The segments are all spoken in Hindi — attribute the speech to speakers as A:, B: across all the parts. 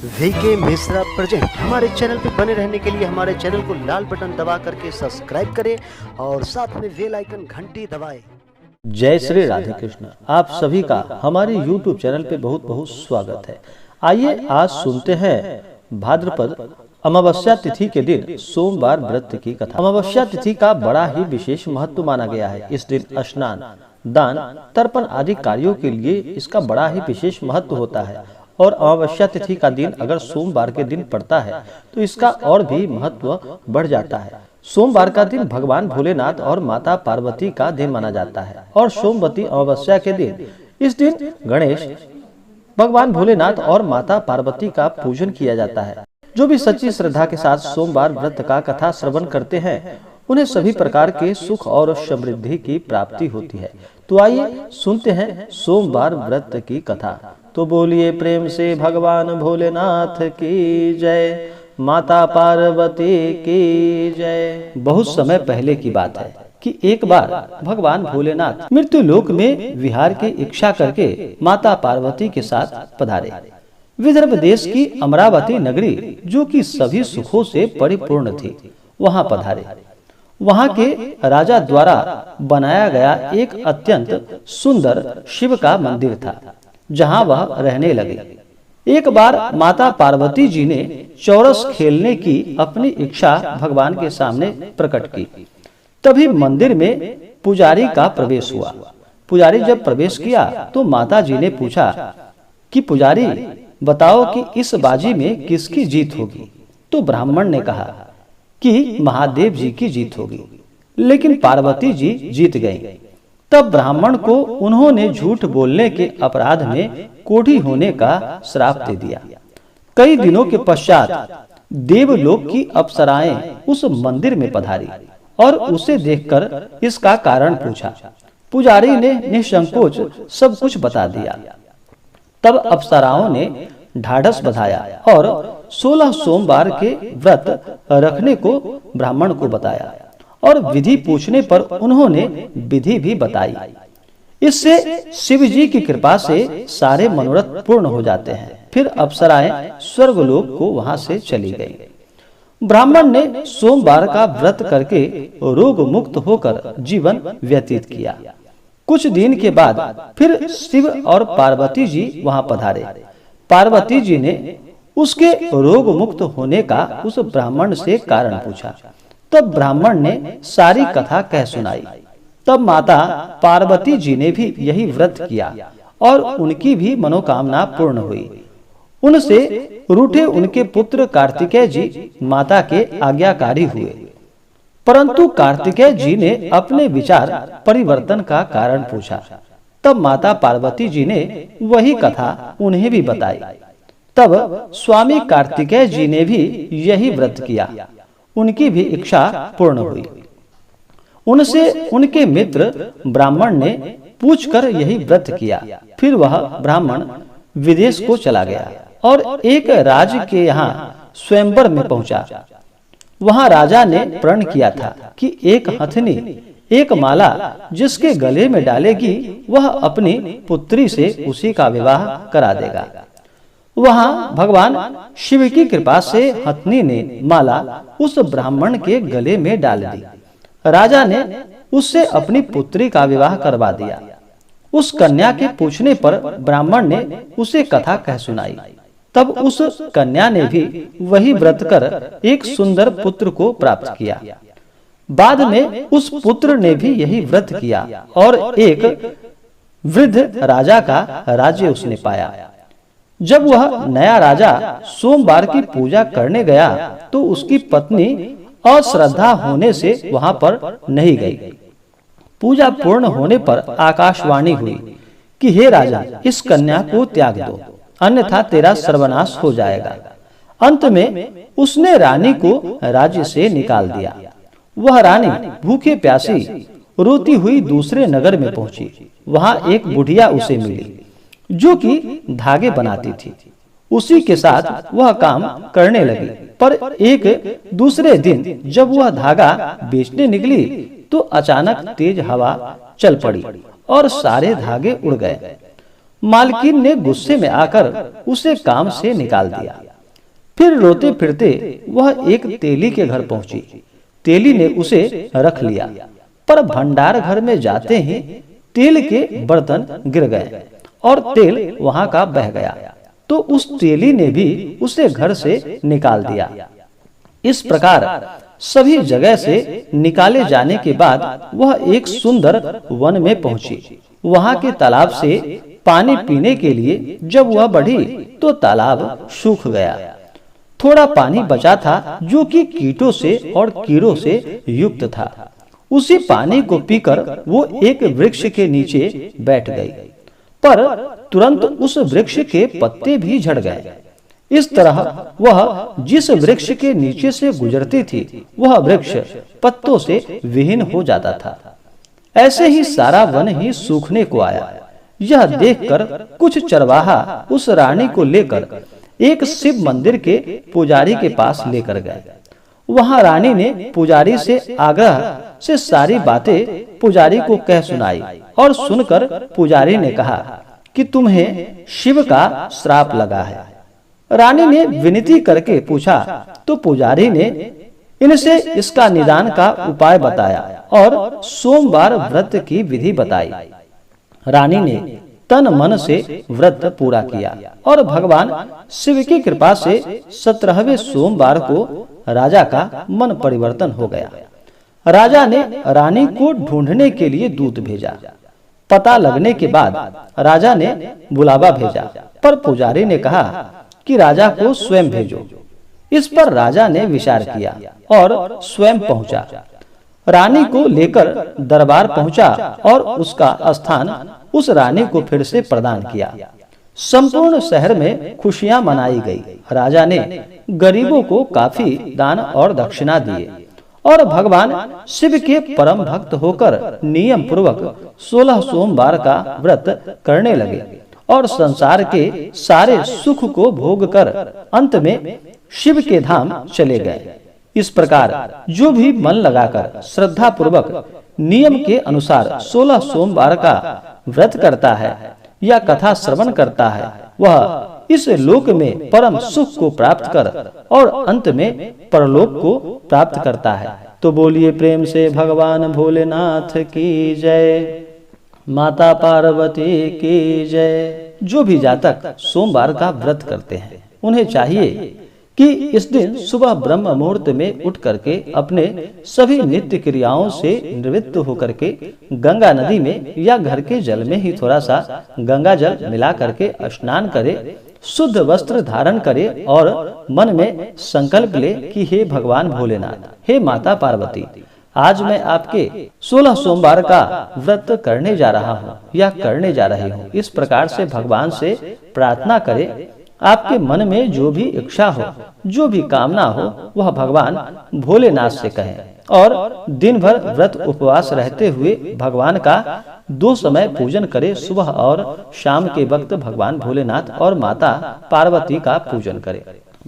A: VK Mishra present. हमारे चैनल पर बने रहने के लिए हमारे चैनल को लाल बटन दबा करके सब्सक्राइब करें और साथ में बेल आइकन घंटी दबाएं।
B: जय श्री राधे कृष्ण। आप सभी का हमारे YouTube चैनल पे बहुत बहुत स्वागत है। आइए आज सुनते हैं भाद्रपद अमावस्या तिथि के दिन सोमवार व्रत की कथा। अमावस्या तिथि का बड़ा ही विशेष महत्व माना गया है। इस दिन स्नान, दान, तर्पण आदि कार्यों के लिए इसका बड़ा ही विशेष महत्व होता है। और अमावस्या तिथि का दिन अगर सोमवार के दिन पड़ता है तो इसका और भी महत्व बढ़ जाता है। सोमवार का दिन भगवान भोलेनाथ और माता पार्वती का दिन माना जाता है। और सोमवती अमावस्या के दिन इस दिन गणेश भगवान भोलेनाथ और माता पार्वती का पूजन किया जाता है। जो भी सच्ची श्रद्धा के साथ सोमवार व्रत का कथा श्रवण करते हैं उन्हें सभी प्रकार के सुख और समृद्धि की प्राप्ति होती है। तो आइए सुनते हैं सोमवार व्रत की कथा। तो बोलिए प्रेम से भगवान भोलेनाथ की जय, माता पार्वती की जय। बहुत समय पहले की बात है कि एक बार भगवान भोलेनाथ मृत्यु लोक में विहार की इच्छा करके माता पार्वती के साथ पधारे। विदर्भ देश की अमरावती नगरी जो कि सभी सुखों से परिपूर्ण थी, वहां पधारे। वहां के राजा द्वारा बनाया गया एक अत्यंत सुंदर शिव का मंदिर था, जहां वह रहने लगे। एक बार माता पार्वती जी ने चौरस खेलने की अपनी इच्छा भगवान के सामने प्रकट की। तभी मंदिर में पुजारी का प्रवेश हुआ। पुजारी जब प्रवेश किया तो माता जी ने पूछा कि पुजारी बताओ कि इस बाजी में किसकी जीत होगी। तो ब्राह्मण ने कहा कि महादेव जी की जीत होगी, लेकिन पार्वती जी जीत गईं। तब ब्राह्मण को उन्होंने झूठ बोलने के अपराध में कोढ़ी होने का श्राप दे दिया। कई दिनों के पश्चात देवलोक की अप्सराएं उस मंदिर में पधारी और उसे देखकर इसका कारण पूछा। पुजारी ने निसंकोच सब कुछ बता दिया। तब अप्सराओं ने ढाढ़स बंधाया और 16 सोमवार के व्रत रखने को ब्राह्मण को बताया और विधि पूछने पर उन्होंने विधि भी बताई। इससे शिव जी की कृपा से सारे मनोरथ पूर्ण हो जाते हैं। फिर अप्सराएं स्वर्गलोक को वहां से चली गईं। ब्राह्मण ने सोमवार का व्रत करके रोग मुक्त होकर जीवन व्यतीत किया। कुछ दिन के बाद फिर शिव और पार्वती जी वहां पधारे। पार्वती जी ने उसके रोग मुक्त होने का उस ब्राह्मण से कारण पूछा। तब ब्राह्मण ने सारी कथा कह सुनाई। तब माता पार्वती जी ने भी यही व्रत किया और उनकी भी मनोकामना पूर्ण हुई। उनसे रूठे उनके पुत्र कार्तिकेय जी माता के आज्ञाकारी हुए, परंतु कार्तिकेय जी ने अपने विचार परिवर्तन का कारण पूछा। तब माता पार्वती जी ने वही कथा उन्हें भी बताई। तब स्वामी कार्तिकेय जी ने भी यही व्रत किया। उनकी भी इच्छा पूर्ण हुई। उनसे उनके मित्र ब्राह्मण ने पूछकर यही व्रत किया। फिर वह ब्राह्मण विदेश को चला गया और एक राज के यहाँ स्वयंवर में पहुंचा। वहां राजा ने प्रण किया था कि एक हथनी एक माला जिसके गले में डालेगी वह अपनी पुत्री से उसी का विवाह करा देगा। वहां भगवान शिव की कृपा से हथनी ने माला उस ब्राह्मण के गले में डाल दी। राजा ने उससे अपनी पुत्री का विवाह करवा दिया। उस कन्या के पूछने पर ब्राह्मण ने उसे कथा कह सुनाई। तब उस कन्या ने भी वही व्रत कर एक सुंदर पुत्र को प्राप्त किया। बाद में उस पुत्र ने भी यही व्रत किया और एक वृद्ध राजा का राज्य उसने पाया। जब वह नया राजा सोमवार की पूजा करने गया तो उसकी पत्नी अश्रद्धा होने से वहां पर नहीं गई। पूजा पूर्ण होने पर आकाशवाणी हुई कि हे राजा, इस कन्या को त्याग दो, अन्यथा तेरा सर्वनाश हो जाएगा। अंत में उसने रानी को राज्य से निकाल दिया। वह रानी भूखे प्यासी रोती हुई दूसरे नगर में पहुंची। वहां एक बुढ़िया उसे मिली जो कि धागे बनाती थी। उसी के साथ वह काम करने लगी। पर एक दूसरे दिन जब वह धागा बेचने निकली तो अचानक तेज हवा चल पड़ी और सारे धागे उड़ गए। मालकिन ने गुस्से में आकर उसे काम से निकाल दिया। फिर रोते फिरते वह एक तेली के घर पहुंची। तेली ने उसे रख लिया, पर भंडार घर में जाते ही तेल के बर्तन गिर गए और तेल वहां का बह गया, तो उस तेली ने भी उसे घर से निकाल दिया। इस प्रकार सभी जगह से निकाले जाने के बाद वह एक सुंदर वन में पहुंची। वहां के तालाब से पानी पीने के लिए जब वह बढ़ी तो तालाब सूख गया। थोड़ा पानी बचा था जो कि कीटों से और कीड़ों से युक्त था। उसी पानी को पीकर वो एक वृक्ष के नीचे बैठ गई, पर तुरंत उस वृक्ष के पत्ते भी झड़ गए। इस तरह वह जिस वृक्ष के नीचे से गुजरती थी वह वृक्ष पत्तों से विहीन हो जाता था। ऐसे ही सारा वन ही सूखने को आया। यह देखकर कुछ चरवाहा उस रानी को लेकर एक शिव मंदिर के पुजारी के पास लेकर गए। वहां रानी ने पुजारी से आग्रह से सारी बातें पुजारी को कह सुनाई और सुनकर पुजारी ने कहा कि तुम्हें शिव का श्राप लगा है। रानी ने विनती करके पूछा तो पुजारी ने इनसे इसका निदान का उपाय बताया और सोमवार व्रत की विधि बताई। रानी ने तन मन से व्रत पूरा किया और भगवान शिव की कृपा से 17वें सोमवार को राजा का मन परिवर्तन हो गया। राजा ने रानी को ढूंढने के लिए दूत भेजा। पता लगने के बाद राजा ने बुलावा भेजा, पर पुजारी ने कहा कि राजा को स्वयं भेजो। इस पर राजा ने विचार किया और स्वयं पहुंचा। रानी को लेकर दरबार पहुंचा और उसका स्थान उस रानी को फिर से प्रदान किया। संपूर्ण शहर में खुशियां मनाई गई। राजा ने गरीबों को काफी दान और दक्षिणा दिए और भगवान शिव के परम भक्त होकर नियम पूर्वक 16 सोमवार का व्रत करने लगे और संसार के सारे सुख को भोग कर अंत में शिव के धाम चले गए। इस प्रकार जो भी मन लगाकर श्रद्धा पूर्वक नियम के अनुसार 16 सोमवार का व्रत करता है या कथा श्रवण करता है, वह इस लोक में परम सुख को प्राप्त कर और अंत में परलोक को प्राप्त करता है। तो बोलिए प्रेम से भगवान भोलेनाथ की जय, माता पार्वती की जय। जो भी जातक सोमवार का व्रत करते हैं उन्हें चाहिए कि इस दिन सुबह ब्रह्म मुहूर्त में उठ करके अपने सभी नित्य क्रियाओं से निवृत्त होकर के गंगा नदी में या घर के जल में ही थोड़ा सा गंगा जल मिला करके स्नान करे, शुद्ध वस्त्र धारण करे और मन में संकल्प ले कि हे भगवान भोलेनाथ, हे माता पार्वती, आज मैं आपके 16 सोमवार का व्रत करने जा रहा हूँ या करने जा रही हूँ। इस प्रकार से भगवान से प्रार्थना करे। आपके मन में जो भी इच्छा हो, जो भी कामना हो, वह भगवान भोलेनाथ से कहें और दिन भर व्रत उपवास रहते हुए भगवान का 2 समय पूजन करे। सुबह और शाम के वक्त भगवान भोलेनाथ और माता पार्वती का पूजन करे।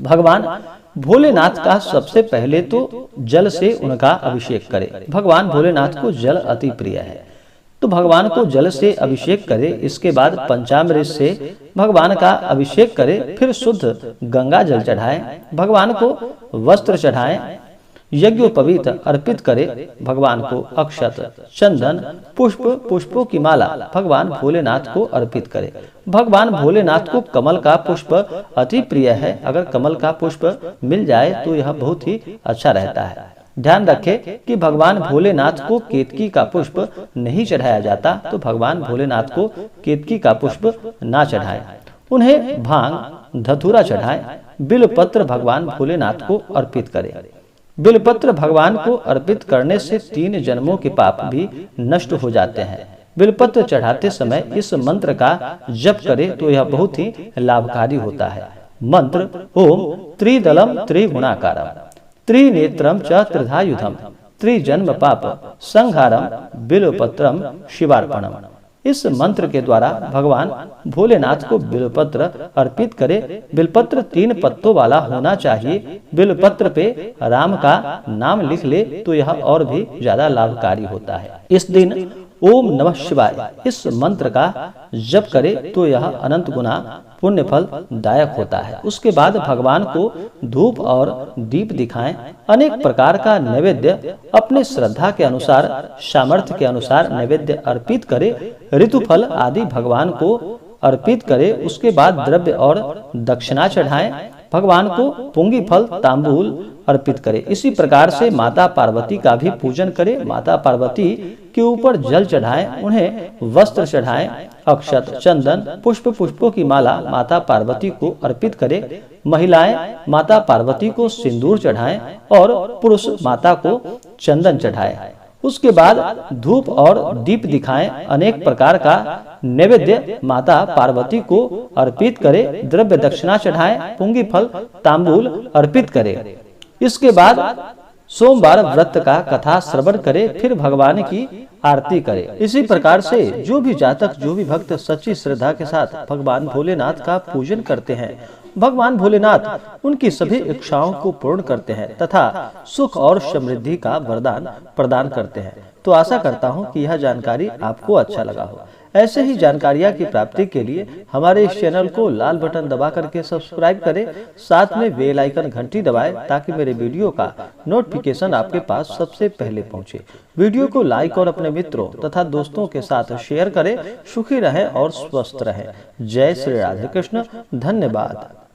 B: भगवान भोलेनाथ का सबसे पहले तो जल से उनका अभिषेक करे। भगवान भोलेनाथ को जल अति प्रिय है, तो भगवान को जल से अभिषेक करे। इसके बाद पंचामृत से भगवान का अभिषेक करे। फिर शुद्ध गंगा जल चढ़ाए, भगवान को वस्त्र चढ़ाए, यज्ञोपवीत अर्पित करे। भगवान को अक्षत, चंदन, पुष्पों की माला भगवान भोलेनाथ को अर्पित करे। भगवान भोलेनाथ को कमल का पुष्प अति प्रिय है। अगर कमल का पुष्प मिल जाए तो यह बहुत ही अच्छा रहता है। ध्यान रखें कि भगवान भोलेनाथ को केतकी का पुष्प नहीं चढ़ाया जाता, तो भगवान भोलेनाथ को केतकी का पुष्प ना चढ़ाएं। उन्हें भांग, धतूरा चढ़ाएं। बिलपत्र भगवान भोलेनाथ को अर्पित करें। बिलपत्र भगवान को अर्पित करने से 3 जन्मों के पाप भी नष्ट हो जाते हैं। बिलपत्र चढ़ाते समय इस मंत्र का जप करे तो यह बहुत ही लाभकारी होता है। मंत्र ओम त्रिदलम त्रिगुणाकारम त्रिनेत्रम च त्रिधायुधम त्रिजन्म पाप संहारम बिल्वपत्रम शिवार्पणम। इस मंत्र के द्वारा भगवान भोलेनाथ को बिल्वपत्र अर्पित करे। बिल्वपत्र 3 पत्तों वाला होना चाहिए। बिल्वपत्र पे राम का नाम लिख ले तो यह और भी ज्यादा लाभकारी होता है। इस दिन ओम नमः शिवाय इस मंत्र का जप करे तो यह अनंत गुना पुण्य फल दायक होता है। उसके बाद भगवान को धूप और दीप दिखाएं। अनेक प्रकार का नैवेद्य अपने श्रद्धा के अनुसार, सामर्थ्य के अनुसार नैवेद्य अर्पित करे। ऋतुफल आदि भगवान को अर्पित करे। उसके बाद द्रव्य और दक्षिणा चढ़ाएं। भगवान को पुंगी फल तांबूल अर्पित करे। इसी प्रकार से माता पार्वती का भी पूजन करे। माता पार्वती के ऊपर जल चढ़ाएं, उन्हें वस्त्र चढ़ाएं, अक्षत, चंदन, पुष्पों की माला माता पार्वती को अर्पित करे। महिलाएं माता पार्वती को सिंदूर चढ़ाएं और पुरुष माता को चंदन चढ़ाएं। उसके बाद धूप और दीप दिखाएं। अनेक प्रकार का नैवेद्य माता पार्वती को अर्पित करे। द्रव्य दक्षिणा चढ़ाएं, पुंगी फल तांबूल अर्पित करे। इसके बाद सोमवार व्रत का कथा श्रवण करे, फिर भगवान की आरती करे। इसी प्रकार से जो भी जातक, जो भी भक्त सच्ची श्रद्धा के साथ भगवान भोलेनाथ का पूजन करते हैं, भगवान भोलेनाथ उनकी सभी इच्छाओं को पूर्ण करते हैं तथा सुख और समृद्धि का वरदान प्रदान करते हैं। तो आशा करता हूं कि यह जानकारी आपको अच्छा लगा हो। ऐसे ही जानकारियां की प्राप्ति के लिए हमारे इस चैनल को लाल बटन दबा करके सब्सक्राइब करें, साथ में बेल आइकन घंटी दबाएं ताकि मेरे वीडियो का नोटिफिकेशन आपके पास सबसे पहले पहुंचे। वीडियो को लाइक और अपने मित्रों तथा दोस्तों के साथ शेयर करें। सुखी रहें और स्वस्थ रहें। जय श्री राधे कृष्ण। धन्यवाद।